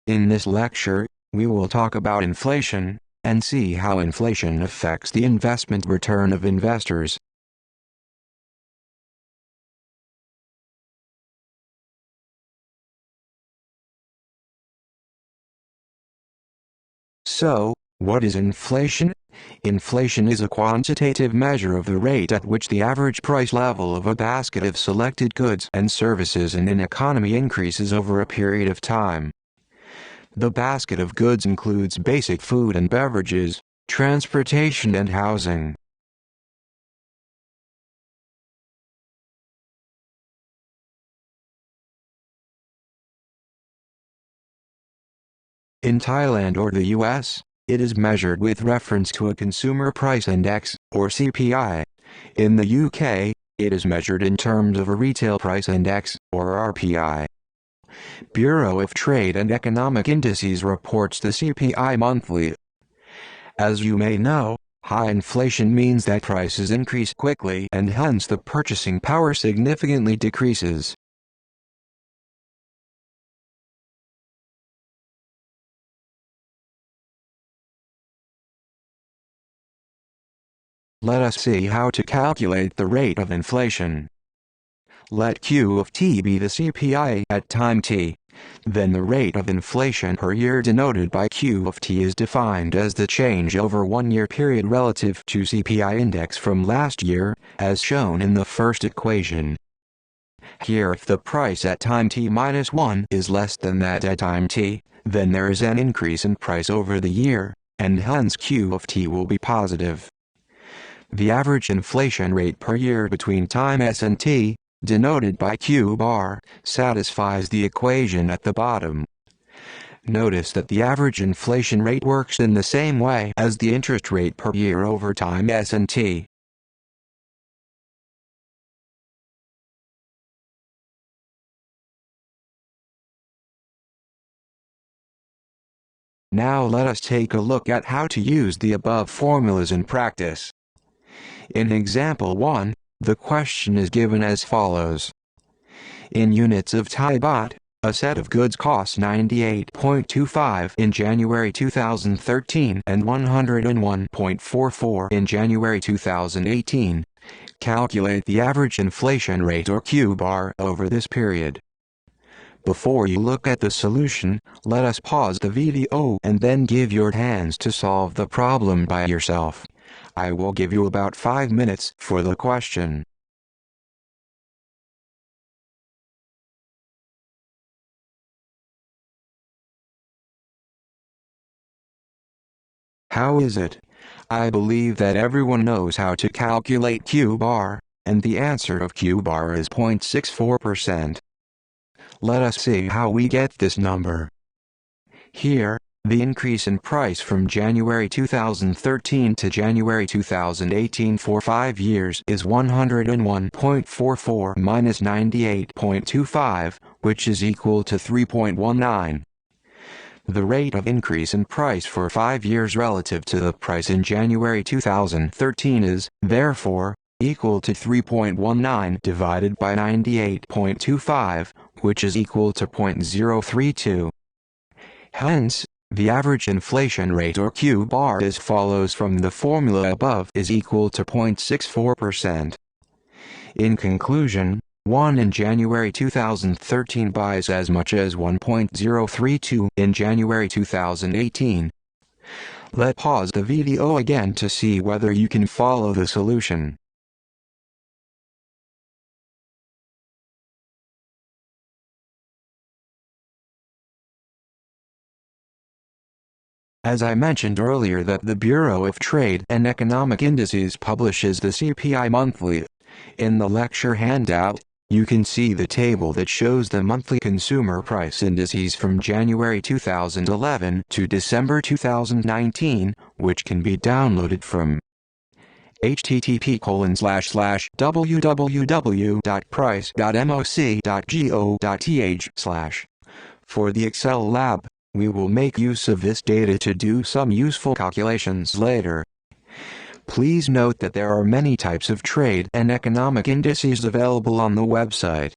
In this lecture, we will talk about inflation, and see how inflation affects the investment return of investors. So, what is inflation? Inflation is a quantitative measure of the rate at which the average price level of a basket of selected goods and services in an economy increases over a period of time. The basket of goods includes basic food and beverages, transportation and housing. In Thailand or the US, it is measured with reference to a Consumer Price Index, or CPI. In the UK, it is measured in terms of a Retail Price Index, or RPI. Bureau of Trade and Economic Indices reports the CPI monthly. As you may know, high inflation means that prices increase quickly and hence the purchasing power significantly decreases. Let us see how to calculate the rate of inflation. Let Q of t be the CPI at time t. Then the rate of inflation per year denoted by Q of t is defined as the change over 1 year period relative to CPI index from last year, as shown in the first equation. Here, if the price at time t minus 1 is less than that at time t, then there is an increase in price over the year, and hence Q of t will be positive. The average inflation rate per year between time S and t, denoted by Q bar, satisfies the equation at the bottom. Notice that the average inflation rate works in the same way as the interest rate per year over time S and t. Now let us take a look at how to use the above formulas in practice. In example 1, the question is given as follows. In units of Thai baht, a set of goods costs 98.25 in January 2013 and 101.44 in January 2018. Calculate the average inflation rate or Q bar over this period. Before you look at the solution, let us pause the video and then give your hands to solve the problem by yourself. I will give you about 5 minutes for the question. How is it? I believe that everyone knows how to calculate Q bar, and the answer of Q bar is 0.64%. Let us see how we get this number. Here, the increase in price from January 2013 to January 2018 for 5 years is 101.44 minus 98.25, which is equal to 3.19. The rate of increase in price for 5 years relative to the price in January 2013 is, therefore, equal to 3.19 divided by 98.25, which is equal to 0.032. Hence, the average inflation rate or Q bar as follows from the formula above is equal to 0.64%. In conclusion, one in January 2013 buys as much as 1.032 in January 2018. Let's pause the video again to see whether you can follow the solution. As I mentioned earlier that the Bureau of Trade and Economic Indices publishes the CPI monthly. In the lecture handout, you can see the table that shows the monthly consumer price indices from January 2011 to December 2019, which can be downloaded from http://www.price.moc.go.th/. For the Excel lab, we will make use of this data to do some useful calculations later. Please note that there are many types of trade and economic indices available on the website.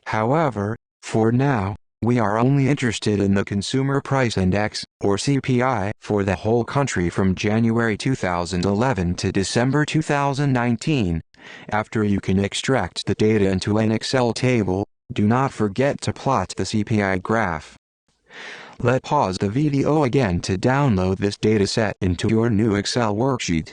However, for now, We are only interested in the Consumer Price Index, or CPI, for the whole country from January 2011 to December 2019. After you can extract the data into an Excel table, do not forget to plot the CPI graph. Let's pause the video again to download this dataset into your new Excel worksheet.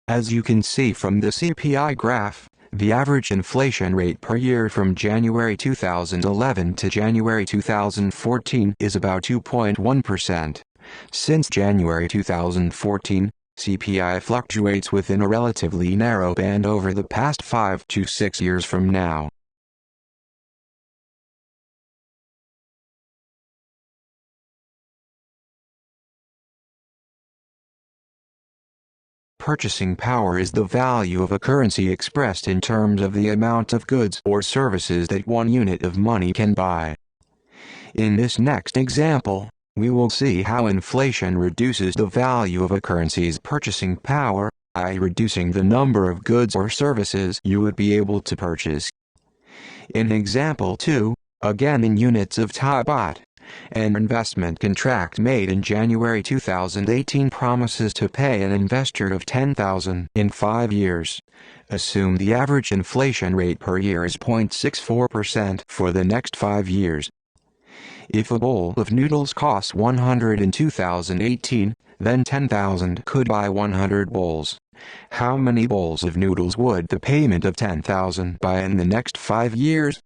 As you can see from the CPI graph, the average inflation rate per year from January 2011 to January 2014 is about 2.1%. Since January 2014, CPI fluctuates within a relatively narrow band over the past 5 to 6 years from now. Purchasing power is the value of a currency expressed in terms of the amount of goods or services that one unit of money can buy. In this next example, we will see how inflation reduces the value of a currency's purchasing power, i.e. reducing the number of goods or services you would be able to purchase. In example 2, again in units of Thai baht, an investment contract made in January 2018 promises to pay an investor of 10,000 in 5 years. Assume the average inflation rate per year is 0.64% for the next 5 years. If a bowl of noodles costs 100 in 2018, then 10,000 could buy 100 bowls. How many bowls of noodles would the payment of 10,000 buy in the next 5 years?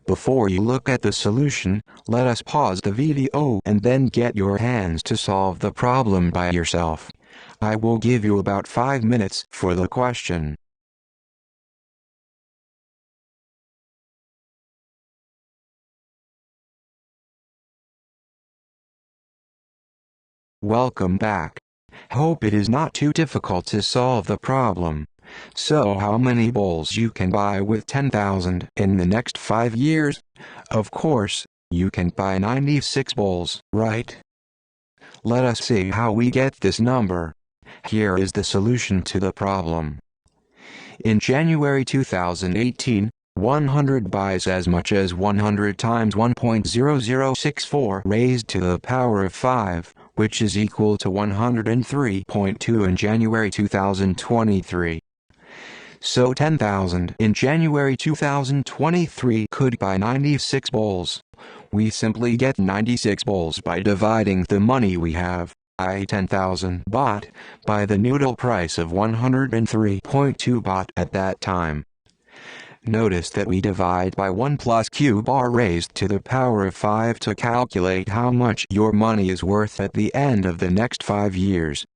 Before you look at the solution, let us pause the video and then get your hands to solve the problem by yourself. I will give you about 5 minutes for the question. Welcome back. Hope it is not too difficult to solve the problem. So how many bowls you can buy with 10,000 in the next 5 years? Of course, you can buy 96 bowls, right? Let us see how we get this number. Here is the solution to the problem. In January 2018, 100 buys as much as 100 times 1.0064 raised to the power of 5, which is equal to 103.2 in January 2023. So 10,000 in January 2023 could buy 96 bowls. We simply get 96 bowls by dividing the money we have, i.e. 10,000 baht, by the noodle price of 103.2 baht at that time. Notice that we divide by 1 plus q bar raised to the power of 5 to calculate how much your money is worth at the end of the next 5 years.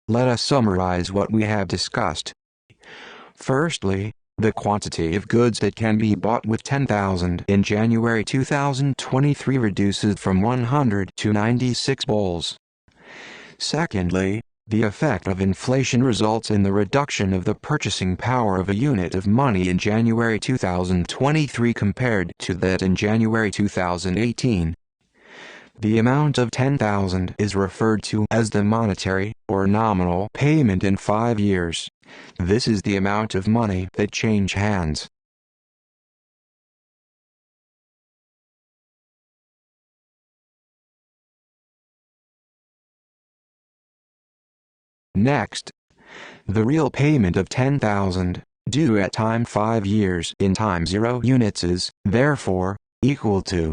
Let us summarize what we have discussed. Firstly, the quantity of goods that can be bought with 10,000 in January 2023 reduces from 100 to 96 bowls. Secondly, the effect of inflation results in the reduction of the purchasing power of a unit of money in January 2023 compared to that in January 2018. The amount of 10,000 is referred to as the monetary, or nominal, payment in 5 years. This is the amount of money that change hands. Next, the real payment of 10,000, due at time 5 years in time 0 units is, therefore, equal to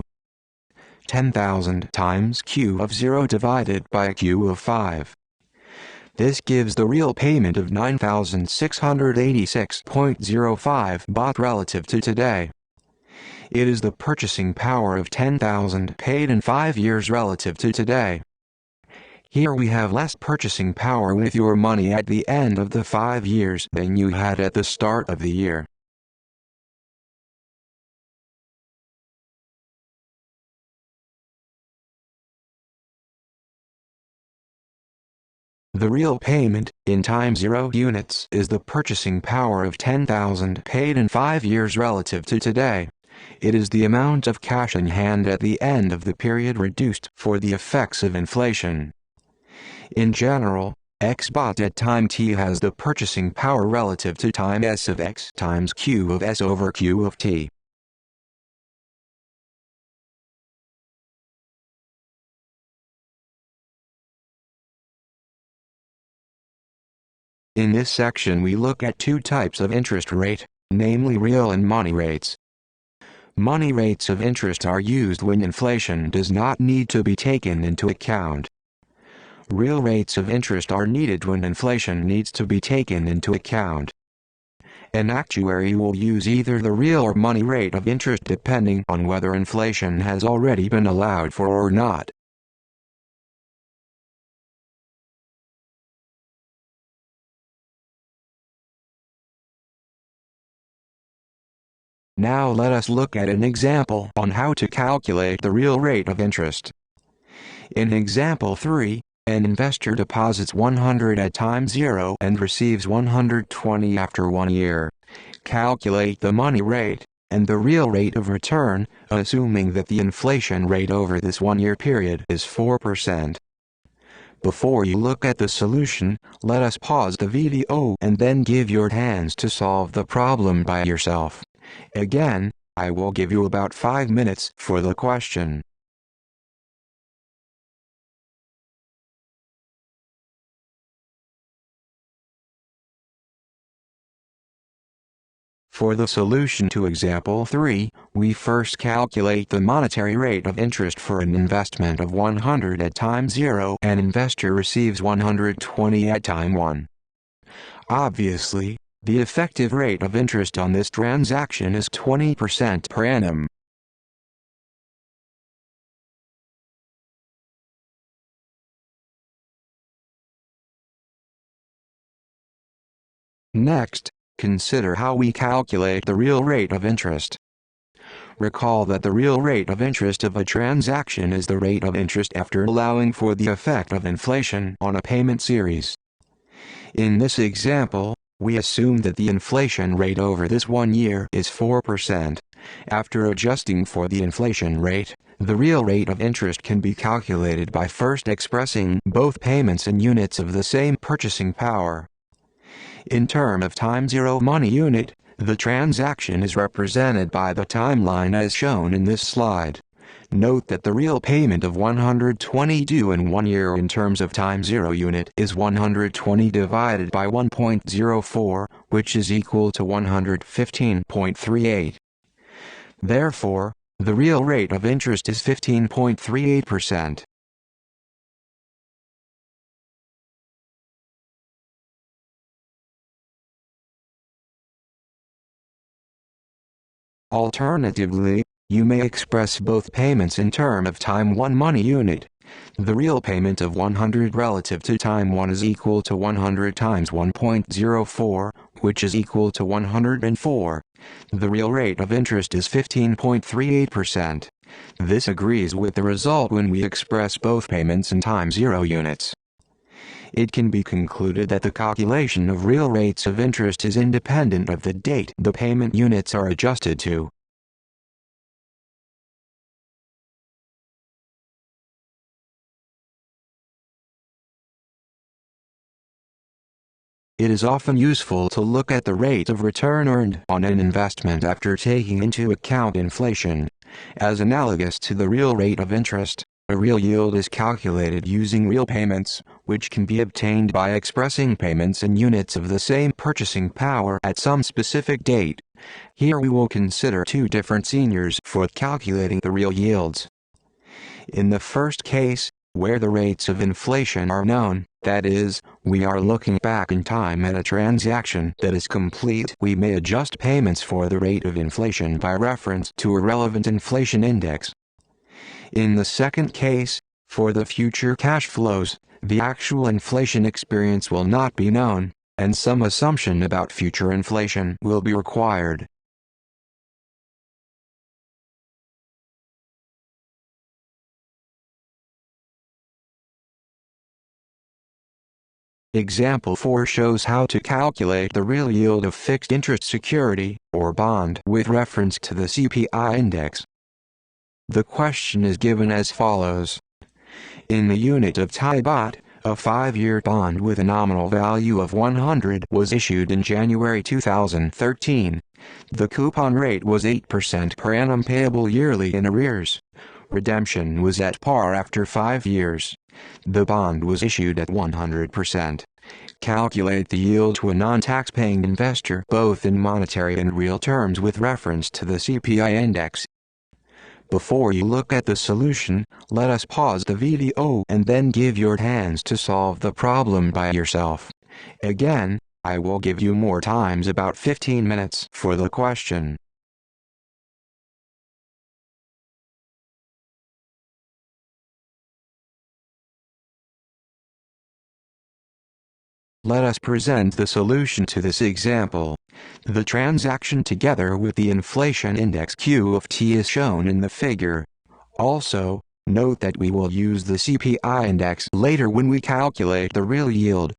10,000 times q of 0 divided by q of 5. This gives the real payment of 9,686.05 baht relative to today. It is the purchasing power of 10,000 paid in 5 years relative to today. Here we have less purchasing power with your money at the end of the 5 years than you had at the start of the year. The real payment, in time zero units, is the purchasing power of 10,000 paid in 5 years relative to today. It is the amount of cash in hand at the end of the period reduced for the effects of inflation. In general, x bot at time t has the purchasing power relative to time s of x times q of s over q of t. In this section we look at two types of interest rate, namely real and money rates. Money rates of interest are used when inflation does not need to be taken into account. Real rates of interest are needed when inflation needs to be taken into account. An actuary will use either the real or money rate of interest depending on whether inflation has already been allowed for or not. Now let us look at an example on how to calculate the real rate of interest. In example 3, an investor deposits 100 at time 0 and receives 120 after 1 year. Calculate the money rate and the real rate of return, assuming that the inflation rate over this 1-year period is 4%. Before you look at the solution, let us pause the video and then give your hands to solve the problem by yourself. Again, I will give you about 5 minutes for the question. For the solution to example 3, we first calculate the monetary rate of interest for an investment of 100 at time 0. An investor receives 120 at time 1. Obviously, the effective rate of interest on this transaction is 20% per annum. Next, consider how we calculate the real rate of interest. Recall that the real rate of interest of a transaction is the rate of interest after allowing for the effect of inflation on a payment series. In this example, we assume that the inflation rate over this 1 year is 4%. After adjusting for the inflation rate, the real rate of interest can be calculated by first expressing both payments in units of the same purchasing power. In terms of time 0 money unit, the transaction is represented by the timeline as shown in this slide. Note that the real payment of 120 due in 1 year in terms of time 0 unit is 120 divided by 1.04, which is equal to 115.38. Therefore, the real rate of interest is 15.38%. Alternatively, you may express both payments in terms of time 1 money unit. The real payment of 100 relative to time 1 is equal to 100 times 1.04, which is equal to 104. The real rate of interest is 15.38%. This agrees with the result when we express both payments in time 0 units. It can be concluded that the calculation of real rates of interest is independent of the date the payment units are adjusted to. It is often useful to look at the rate of return earned on an investment after taking into account inflation. As analogous to the real rate of interest, a real yield is calculated using real payments, which can be obtained by expressing payments in units of the same purchasing power at some specific date. Here we will consider two different scenarios for calculating the real yields. In the first case, where the rates of inflation are known, that is, we are looking back in time at a transaction that is complete, we may adjust payments for the rate of inflation by reference to a relevant inflation index. In the second case, for the future cash flows, the actual inflation experience will not be known, and some assumption about future inflation will be required. Example 4 shows how to calculate the real yield of fixed interest security, or bond, with reference to the CPI index. The question is given as follows. In the unit of Thai baht, a 5-year bond with a nominal value of 100 was issued in January 2013. The coupon rate was 8% per annum payable yearly in arrears. Redemption was at par after 5 years. The bond was issued at 100%. Calculate the yield to a non-tax-paying investor both in monetary and real terms with reference to the CPI index. Before you look at the solution, let us pause the video and then give your hands to solve the problem by yourself. Again, I will give you more times about 15 minutes for the question. Let us present the solution to this example. The transaction together with the inflation index Q of T is shown in the figure. Also, note that we will use the CPI index later when we calculate the real yield.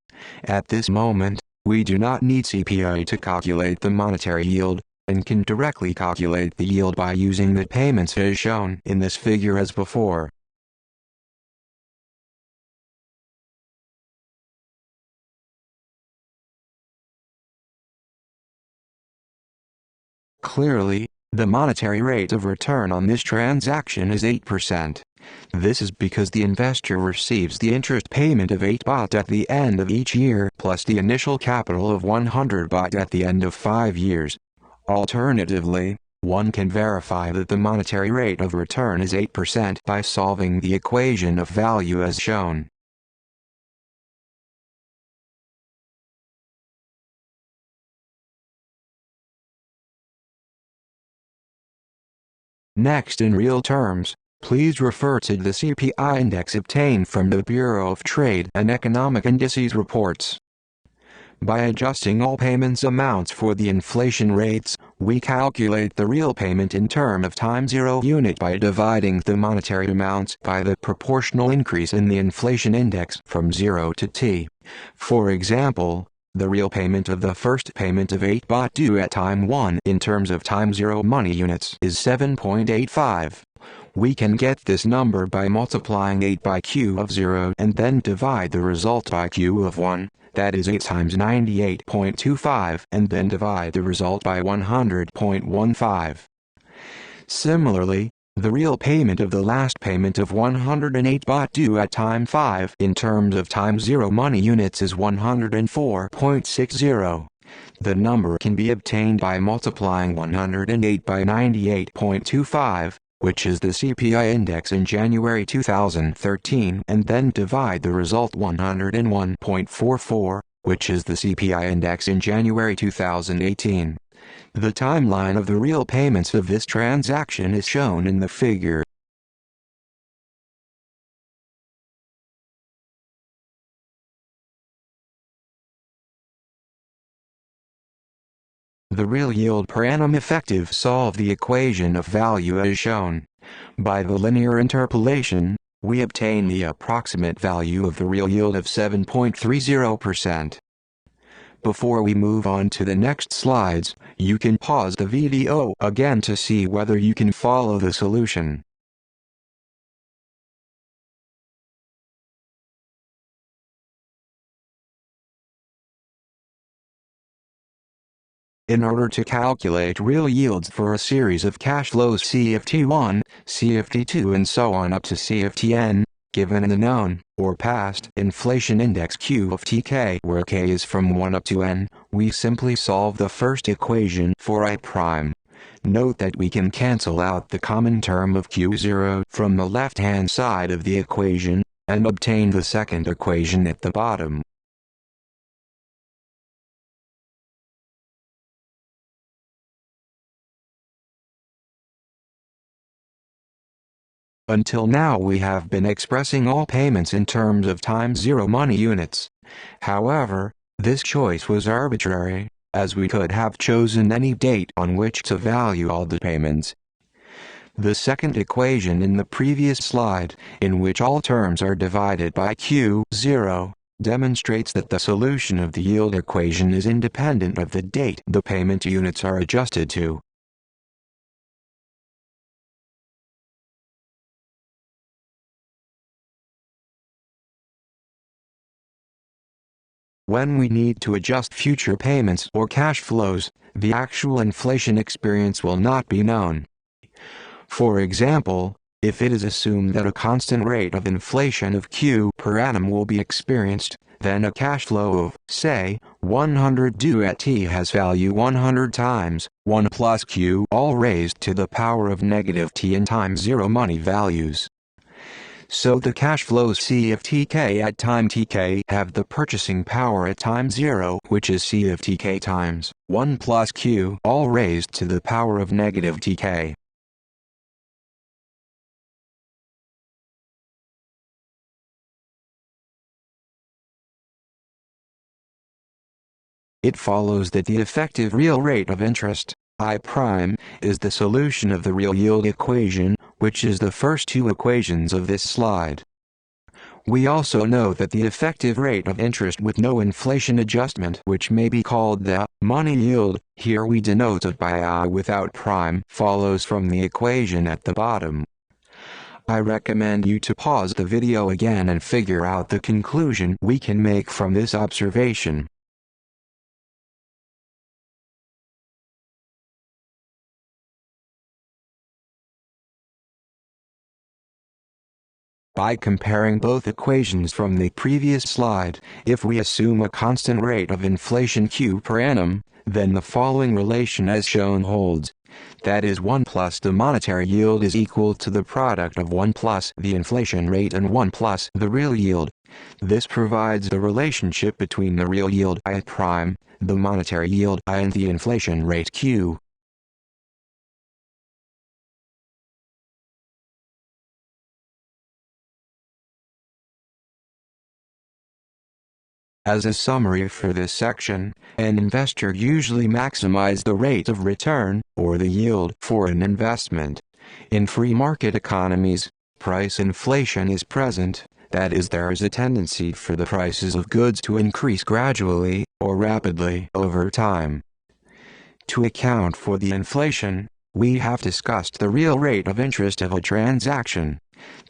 At this moment, we do not need CPI to calculate the monetary yield, and can directly calculate the yield by using the payments as shown in this figure as before. Clearly, the monetary rate of return on this transaction is 8%. This is because the investor receives the interest payment of 8 baht at the end of each year plus the initial capital of 100 baht at the end of 5 years. Alternatively, one can verify that the monetary rate of return is 8% by solving the equation of value as shown. Next, in real terms, please refer to the CPI index obtained from the Bureau of Trade and Economic Indices reports. By adjusting all payments amounts for the inflation rates, we calculate the real payment in term of time zero unit by dividing the monetary amounts by the proportional increase in the inflation index from 0 to T. For example, the real payment of the first payment of 8 baht due at time 1 in terms of time 0 money units is 7.85. We can get this number by multiplying 8 by Q of 0 and then divide the result by Q of 1, that is 8 times 98.25, and then divide the result by 100.15. Similarly, the real payment of the last payment of 108 baht due at time 5 in terms of time 0 money units is 104.60. The number can be obtained by multiplying 108 by 98.25, which is the CPI index in January 2013, and then divide the result 101.44, which is the CPI index in January 2018. The timeline of the real payments of this transaction is shown in the figure. The real yield per annum effective solve the equation of value as shown. By the linear interpolation, we obtain the approximate value of the real yield of 7.30%. Before we move on to the next slides, you can pause the video again to see whether you can follow the solution. In order to calculate real yields for a series of cash flows CFT1, CFT2 and so on up to CFTN, given the known, or past, inflation index Q of Tk where k is from 1 up to n, we simply solve the first equation for I prime. Note that we can cancel out the common term of Q0 from the left-hand side of the equation, and obtain the second equation at the bottom. Until now we have been expressing all payments in terms of time zero money units. However, this choice was arbitrary, as we could have chosen any date on which to value all the payments. The second equation in the previous slide, in which all terms are divided by Q0, demonstrates that the solution of the yield equation is independent of the date the payment units are adjusted to. When we need to adjust future payments or cash flows, the actual inflation experience will not be known. For example, if it is assumed that a constant rate of inflation of Q per annum will be experienced, then a cash flow of, say, 100 due at T has value 100 times 1 plus Q all raised to the power of negative T in time 0 money values. So the cash flows C of Tk at time Tk have the purchasing power at time 0, which is C of Tk times 1 plus Q all raised to the power of negative Tk. It follows that the effective real rate of interest, I prime, is the solution of the real yield equation, which is the first two equations of this slide. We also know that the effective rate of interest with no inflation adjustment, which may be called the money yield, here we denote it by I without prime, follows from the equation at the bottom. I recommend you to pause the video again and figure out the conclusion we can make from this observation. By comparing both equations from the previous slide, if we assume a constant rate of inflation Q per annum, then the following relation as shown holds. That is 1 plus the monetary yield is equal to the product of 1 plus the inflation rate and 1 plus the real yield. This provides the relationship between the real yield I prime, the monetary yield I and the inflation rate Q. As a summary for this section, an investor usually maximizes the rate of return, or the yield, for an investment. In free market economies, price inflation is present, that is, there is a tendency for the prices of goods to increase gradually, or rapidly, over time. To account for the inflation, we have discussed the real rate of interest of a transaction.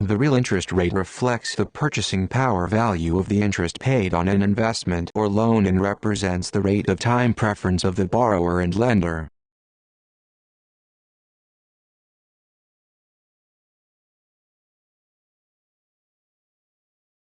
The real interest rate reflects the purchasing power value of the interest paid on an investment or loan and represents the rate of time preference of the borrower and lender.